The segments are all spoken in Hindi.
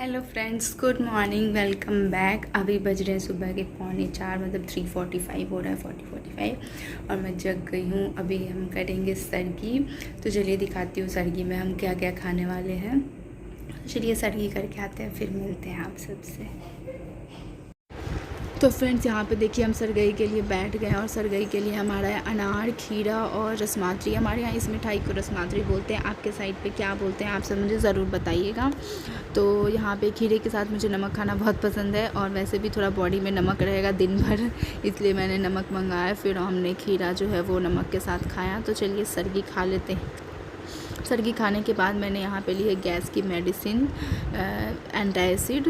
Hello friends, good morning, welcome back. अभी बज रहे हैं सुबह के 3:45, मतलब 3:45 हो रहा है, 40-45, और मैं जग गई हूँ। अभी हम करेंगे सरगी। तो चलिए दिखाती हूँ सरगी में हम क्या क्या खाने वाले हैं। चलिए सरगी करके आते हैं, फिर मिलते हैं आप सबसे। तो फ्रेंड्स यहाँ पे देखिए हम सरगई के लिए बैठ गए हैं, और सरगई के लिए हमारा है अनार, खीरा और रसमातरी। हमारे यहाँ इस मिठाई को रसमातरी बोलते हैं। आपके साइड पे क्या बोलते हैं आप सब मुझे ज़रूर बताइएगा। तो यहाँ पे खीरे के साथ मुझे नमक खाना बहुत पसंद है, और वैसे भी थोड़ा बॉडी में नमक रहेगा दिन भर, इसलिए मैंने नमक मंगाया। फिर हमने खीरा जो है वो नमक के साथ खाया। तो चलिए सरगी खा लेते हैं। सरगी खाने के बाद मैंने यहाँ पे ली है गैस की मेडिसिन, एंटासिड,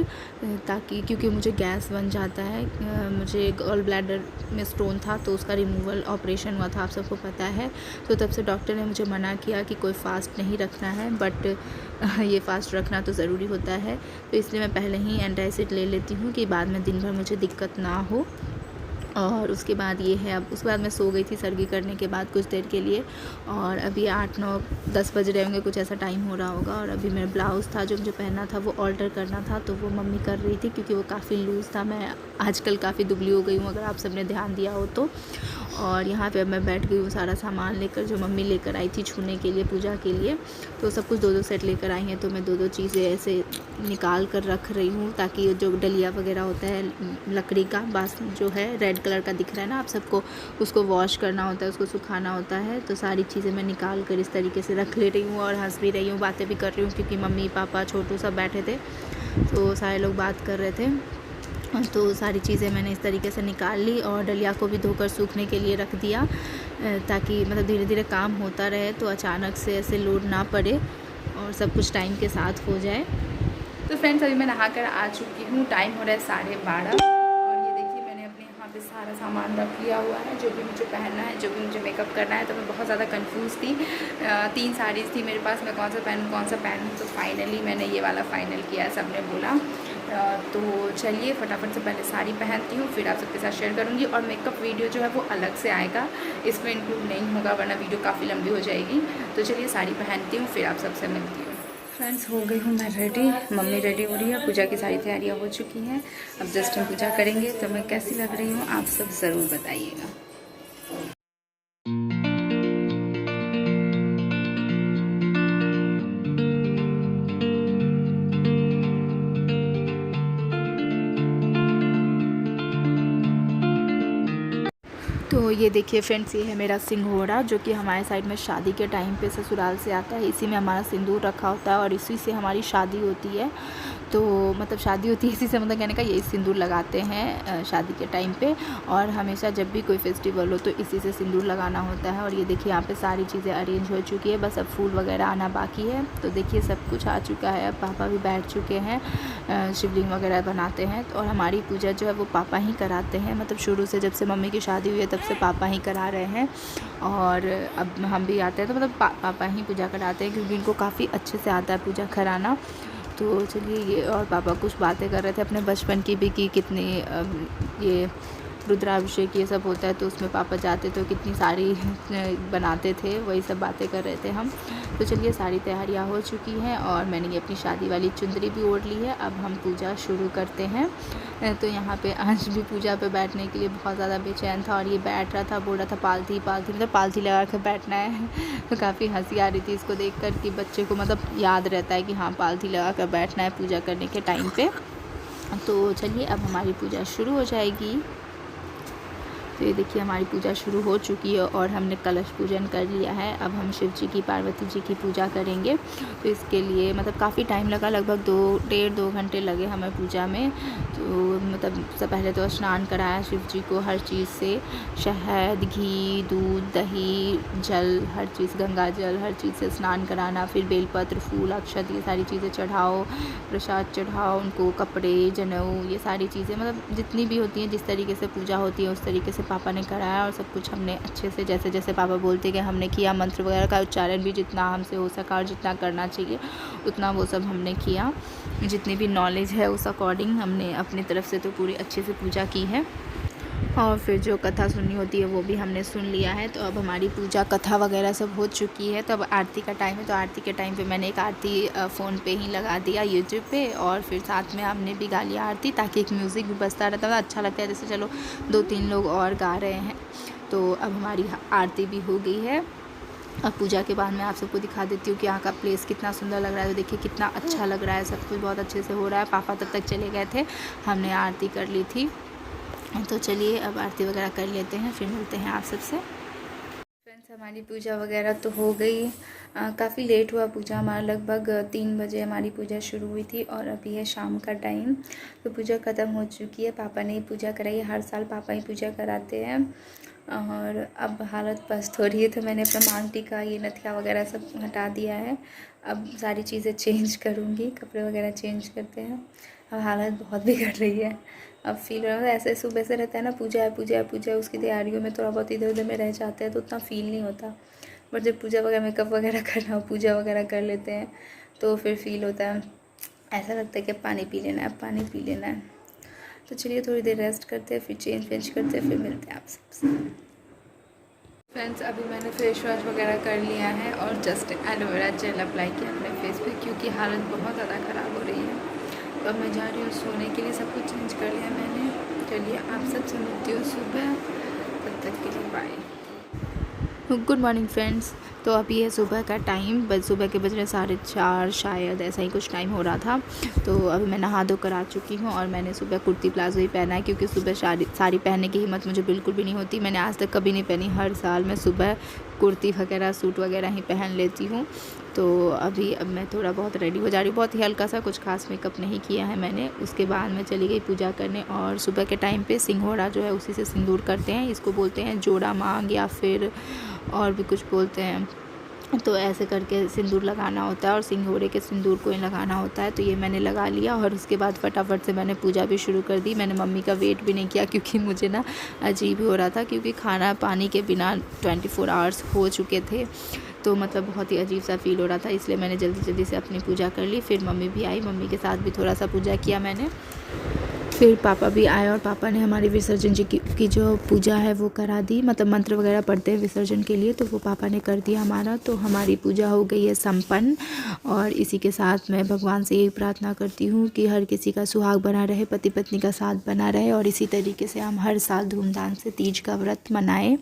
ताकि क्योंकि मुझे गैस बन जाता है। मुझे गॉल ब्लैडर में स्टोन था, तो उसका रिमूवल ऑपरेशन हुआ था, आप सबको पता है। तो तब से डॉक्टर ने मुझे मना किया कि कोई फ़ास्ट नहीं रखना है, बट ये फ़ास्ट रखना तो ज़रूरी होता है। तो इसलिए मैं पहले ही एंटासिड ले लेती हूँ कि बाद में दिन भर मुझे दिक्कत ना हो। और उसके बाद ये है, अब उसके बाद मैं सो गई थी सरगी करने के बाद कुछ देर के लिए, और अभी 8-9-10 बज रहे होंगे, कुछ ऐसा टाइम हो रहा होगा। और अभी मेरा ब्लाउज़ था जो मुझे पहनना था वो ऑल्टर करना था, तो वो मम्मी कर रही थी क्योंकि वो काफ़ी लूज़ था। मैं आजकल काफ़ी दुबली हो गई हूँ, अगर आप सबने ध्यान दिया हो तो। और यहाँ पे अब मैं बैठ गई हूँ सारा सामान लेकर, जो मम्मी लेकर आई थी छूने के लिए, पूजा के लिए। तो सब कुछ 2-2 सेट लेकर आई हैं, तो मैं 2-2 चीज़ें ऐसे निकाल कर रख रही हूँ, ताकि जो डलिया वगैरह होता है लकड़ी का, बास जो है रेड कलर का दिख रहा है ना आप सबको, उसको वॉश करना होता है, उसको सुखाना होता है। तो सारी चीज़ें मैं निकाल कर इस तरीके से रख ले रही हूँ, और हंस भी रही हूँ, बातें भी कर रही हूँ, क्योंकि मम्मी पापा छोटू सब बैठे थे, तो सारे लोग बात कर रहे थे। तो सारी चीज़ें मैंने इस तरीके से निकाल ली, और डलिया को भी धोकर सूखने के लिए रख दिया, ताकि मतलब धीरे धीरे काम होता रहे, तो अचानक से ऐसे लोड ना पड़े, और सब कुछ टाइम के साथ हो जाए। तो फ्रेंड्स अभी मैं नहा कर आ चुकी हूँ, टाइम हो रहा है 12:30, और ये देखिए मैंने अपने यहाँ पे सारा सामान रख लिया हुआ है, जो भी मुझे पहनना है, जो भी मुझे मेकअप करना है। तो मैं बहुत ज़्यादा कंफ्यूज थी, 3 साड़ीज़ थी मेरे पास, मैं कौन सा पहनूँ। तो फाइनली मैंने ये वाला फ़ाइनल किया, सब ने बोला। तो चलिए फटाफट से पहले साड़ी पहनती हूँ, फिर आप सबके साथ शेयर करूँगी। और मेकअप वीडियो जो है वो अलग से आएगा, इसमें इंक्लूड नहीं होगा, वरना वीडियो काफ़ी लंबी हो जाएगी। तो चलिए साड़ी पहनती हूँ, फिर आप सबसे मिलती हूँ। फ्रेंड्स हो गई हूँ मैं रेडी, मम्मी रेडी हो रही है, पूजा की सारी तैयारियाँ हो चुकी हैं। अब जस्ट हम पूजा करेंगे, तो मैं कैसी लग रही हूँ आप सब ज़रूर बताइएगा। तो ये देखिए फ्रेंड्स, ये है मेरा सिंघोड़ा, जो कि हमारे साइड में शादी के टाइम पे ससुराल से आता है। इसी में हमारा सिंदूर रखा होता है, और इसी से हमारी शादी होती है। तो मतलब शादी होती है इसी से, मतलब कहने का यही सिंदूर लगाते हैं शादी के टाइम पे, और हमेशा जब भी कोई फेस्टिवल हो तो इसी से सिंदूर लगाना होता है। और ये देखिए यहाँ पे सारी चीज़ें अरेंज हो चुकी है, बस अब फूल वगैरह आना बाकी है। तो देखिए सब कुछ आ चुका है, अब पापा भी बैठ चुके हैं, शिवलिंग वगैरह बनाते हैं। और हमारी पूजा जो है वो पापा ही कराते हैं, मतलब शुरू से जब से मम्मी की शादी हुई है तब से पापा ही करा रहे हैं। और अब हम भी आते हैं, तो मतलब पापा ही पूजा कराते हैं, क्योंकि इनको काफ़ी अच्छे से आता है पूजा कराना। तो चलिए ये, और पापा कुछ बातें कर रहे थे अपने बचपन की भी, कि कितने ये रुद्राभिषेक ये सब होता है, तो उसमें पापा जाते तो कितनी सारी बनाते थे, वही सब बातें कर रहे थे हम। तो चलिए सारी तैयारियां हो चुकी हैं, और मैंने ये अपनी शादी वाली चुंदरी भी ओढ़ ली है। अब हम पूजा शुरू करते हैं। तो यहाँ पे अंश भी पूजा पे बैठने के लिए बहुत ज़्यादा बेचैन था, और ये बैठ रहा था, बोल रहा था पालथी पालथी, मतलब पालथी लगा कर बैठना है। तो काफ़ी हंसी आ रही थी इसको देख कर, कि बच्चे को मतलब याद रहता है कि हाँ पालथी लगा कर बैठना है पूजा करने के टाइम पे। तो चलिए अब हमारी पूजा शुरू हो जाएगी। तो ये देखिए हमारी पूजा शुरू हो चुकी है, और हमने कलश पूजन कर लिया है। अब हम शिव जी की, पार्वती जी की पूजा करेंगे। तो इसके लिए मतलब काफ़ी टाइम लगा, लगभग 1.5-2 घंटे लगे हमें पूजा में। तो मतलब सबसे पहले तो स्नान कराया शिव जी को हर चीज़ से, शहद, घी, दूध, दही, जल, हर चीज़, गंगा जल, हर चीज़ से स्नान कराना। फिर बेलपत्र, फूल, अक्षत, ये सारी चीज़ें चढ़ाओ, प्रसाद चढ़ाओ उनको, कपड़े, जनेऊ, ये सारी चीज़ें, मतलब जितनी भी होती हैं, जिस तरीके से पूजा होती है उस तरीके से पापा ने कराया। और सब कुछ हमने अच्छे से, जैसे जैसे पापा बोलते कि हमने किया, मंत्र वगैरह का उच्चारण भी जितना हमसे हो सका और जितना करना चाहिए उतना वो सब हमने किया। जितनी भी नॉलेज है उस अकॉर्डिंग हमने अपनी तरफ से तो पूरी अच्छे से पूजा की है। और फिर जो कथा सुननी होती है वो भी हमने सुन लिया है। तो अब हमारी पूजा कथा वगैरह सब हो चुकी है। तो अब आरती का टाइम है। तो आरती के टाइम पे मैंने एक आरती फ़ोन पे ही लगा दिया यूट्यूब पे, और फिर साथ में हमने भी गा लिया आरती, ताकि एक म्यूज़िक भी बजता रहता है, अच्छा लगता है। जैसे चलो 2-3 लोग और गा रहे हैं। तो अब हमारी आरती भी हो गई है। अब पूजा के बाद मैं आप सबको दिखा देती हूँ कि यहाँ का प्लेस कितना सुंदर लग रहा है। तो देखिए कितना अच्छा लग रहा है, सब कुछ बहुत अच्छे से हो रहा है। पापा तब तक चले गए थे, हमने आरती कर ली थी। तो चलिए अब आरती वगैरह कर लेते हैं, फिर मिलते हैं आप सबसे। फ्रेंड्स, हमारी पूजा वगैरह तो हो गई। काफ़ी लेट हुआ पूजा हमारा, लगभग 3 बजे हमारी पूजा शुरू हुई थी और अभी है शाम का टाइम। तो पूजा ख़त्म हो चुकी है। पापा ने ही पूजा कराई है, हर साल पापा ही पूजा कराते हैं। और अब हालत पस्त हो रही है, तो मैंने अपना मांग टीका, ये नथिया वगैरह सब हटा दिया है। अब सारी चीज़ें चेंज करूँगी, कपड़े वगैरह चेंज करते हैं। अब हालत बहुत बिगड़ रही है। अब फील हो रहा है, ऐसे सुबह से रहता है ना, पूजा है पूजा है पूजा है, उसकी तैयारियों में थोड़ा बहुत इधर उधर में रह जाते हैं तो उतना फ़ील नहीं होता। बट जब पूजा वगैरह मेकअप वगैरह करना हो, पूजा वगैरह कर लेते हैं तो फिर फ़ील होता है, ऐसा लगता है कि पानी पी लेना है, पानी पी लेना है। तो चलिए थोड़ी देर रेस्ट करते हैं, फिर चेंज वेंज करते हैं, फिर मिलते हैं आप सबसे। फ्रेंड्स, अभी मैंने फेस वॉश वगैरह कर लिया है और जस्ट एलोवेरा जेल अप्लाई किया अपने फेस पे, क्योंकि हालत बहुत ज़्यादा ख़राब हो रही है। तो अब मैं जा रही हूँ सोने के लिए, सब कुछ चेंज कर लिया मैंने। चलिए आप सबसे मिलती हूँ सुबह, तब तक के लिए बाय। Good morning friends. तो अभी है सुबह का टाइम, बस सुबह के बज रहे 4:30 शायद, ऐसा ही कुछ टाइम हो रहा था। तो अभी मैं नहा धो कर आ चुकी हूँ और मैंने सुबह कुर्ती प्लाजो ही पहना है, क्योंकि सुबह साड़ी पहनने की हिम्मत मुझे बिल्कुल भी नहीं होती। मैंने आज तक कभी नहीं पहनी, हर साल मैं सुबह कुर्ती वगैरह सूट वगैरह ही पहन लेती हूँ। तो अब मैं थोड़ा बहुत रेडी हो जा रही हूँ, बहुत ही हल्का सा, कुछ खास मेकअप नहीं किया है मैंने। उसके बाद मैं चली गई पूजा करने। और सुबह के टाइम पे सिंघोड़ा जो है उसी से सिंदूर करते हैं, इसको बोलते हैं जोड़ा मांग, या फिर और भी कुछ बोलते हैं। तो ऐसे करके सिंदूर लगाना होता है और सिंघोड़े के सिंदूर को ही लगाना होता है। तो ये मैंने लगा लिया और उसके बाद फटाफट से मैंने पूजा भी शुरू कर दी। मैंने मम्मी का वेट भी नहीं किया, क्योंकि मुझे ना अजीब हो रहा था, क्योंकि खाना पानी के बिना 24 आवर्स हो चुके थे। तो मतलब बहुत ही अजीब सा फील हो रहा था, इसलिए मैंने जल्दी जल्दी से अपनी पूजा कर ली। फिर मम्मी भी आई, मम्मी के साथ भी थोड़ा सा पूजा किया मैंने। फिर पापा भी आए और पापा ने हमारी विसर्जन जी की जो पूजा है वो करा दी, मतलब मंत्र वगैरह पढ़ते हैं विसर्जन के लिए, तो वो पापा ने कर दिया हमारा। तो हमारी पूजा हो गई है संपन्न। और इसी के साथ मैं भगवान से यही प्रार्थना करती हूँ कि हर किसी का सुहाग बना रहे, पति पत्नी का साथ बना रहे, और इसी तरीके से हम हर साल धूमधाम से तीज का व्रत मनाएं।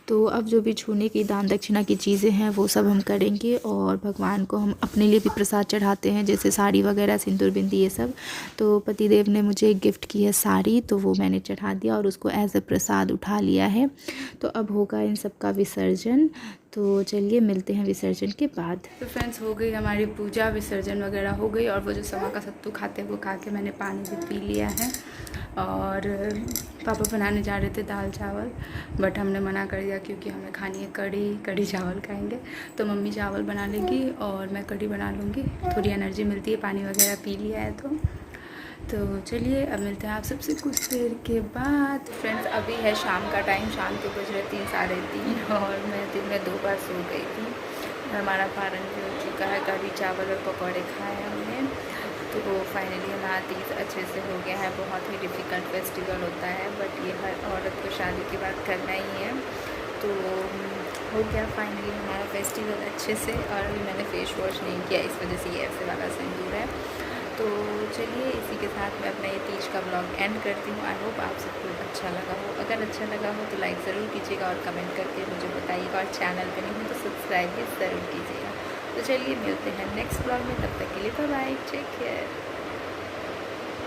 तो अब जो भी छूने की दान दक्षिणा की चीज़ें हैं वो सब हम करेंगे, और भगवान को हम अपने लिए भी प्रसाद चढ़ाते हैं, जैसे साड़ी वगैरह, सिंदूर बिंदी, ये सब। तो पतिदेव ने मुझे गिफ्ट की है साड़ी, तो वो मैंने चढ़ा दिया और उसको एज अ प्रसाद उठा लिया है। तो अब होगा इन सब का विसर्जन। तो चलिए मिलते हैं विसर्जन के बाद। तो फ्रेंड्स, हो गई हमारी पूजा, विसर्जन वगैरह हो गई, और वो जो समा का सत्तू खाते हैं वो खा के मैंने पानी भी पी लिया है। और पापा बनाने जा रहे थे दाल चावल, बट हमने मना कर दिया, क्योंकि हमें खानी है कढ़ी चावल खाएंगे। तो मम्मी चावल बना लेंगी और मैं कढ़ी बना लूँगी, थोड़ी एनर्जी मिलती है, पानी वगैरह पी लिया है। तो चलिए अब मिलते हैं आप सबसे कुछ देर के बाद। फ्रेंड्स, अभी है शाम का टाइम, शाम के बज रहे 3 साढ़े 3, और मैं दिन में 2 बार सो गई थी। हमारा पारण भी हो चुका है, कढ़ी चावल और पकौड़े खाए हमने। तो फाइनली हमारा तीज अच्छे से हो गया है। बहुत ही डिफ़िकल्ट फेस्टिवल होता है, बट ये हर औरत को शादी के बाद करना ही है। तो हो गया फाइनली हमारा फेस्टिवल अच्छे से। और अभी मैंने फेस वॉश नहीं किया, इस वजह से ये ऐसे वाला सिंदूर है। तो चलिए इसी के साथ मैं अपना ये तीज का ब्लॉग एंड करती हूँ। आई होप आप सबको अच्छा लगा हो। अगर अच्छा लगा हो तो लाइक ज़रूर कीजिएगा और कमेंट करके मुझे बताइएगा, और चैनल पे नहीं हो तो सब्सक्राइब भी ज़रूर कीजिएगा। तो चलिए मिलते हैं नेक्स्ट ब्लॉग में, तब तक के लिए बाय बाय, टेक केयर।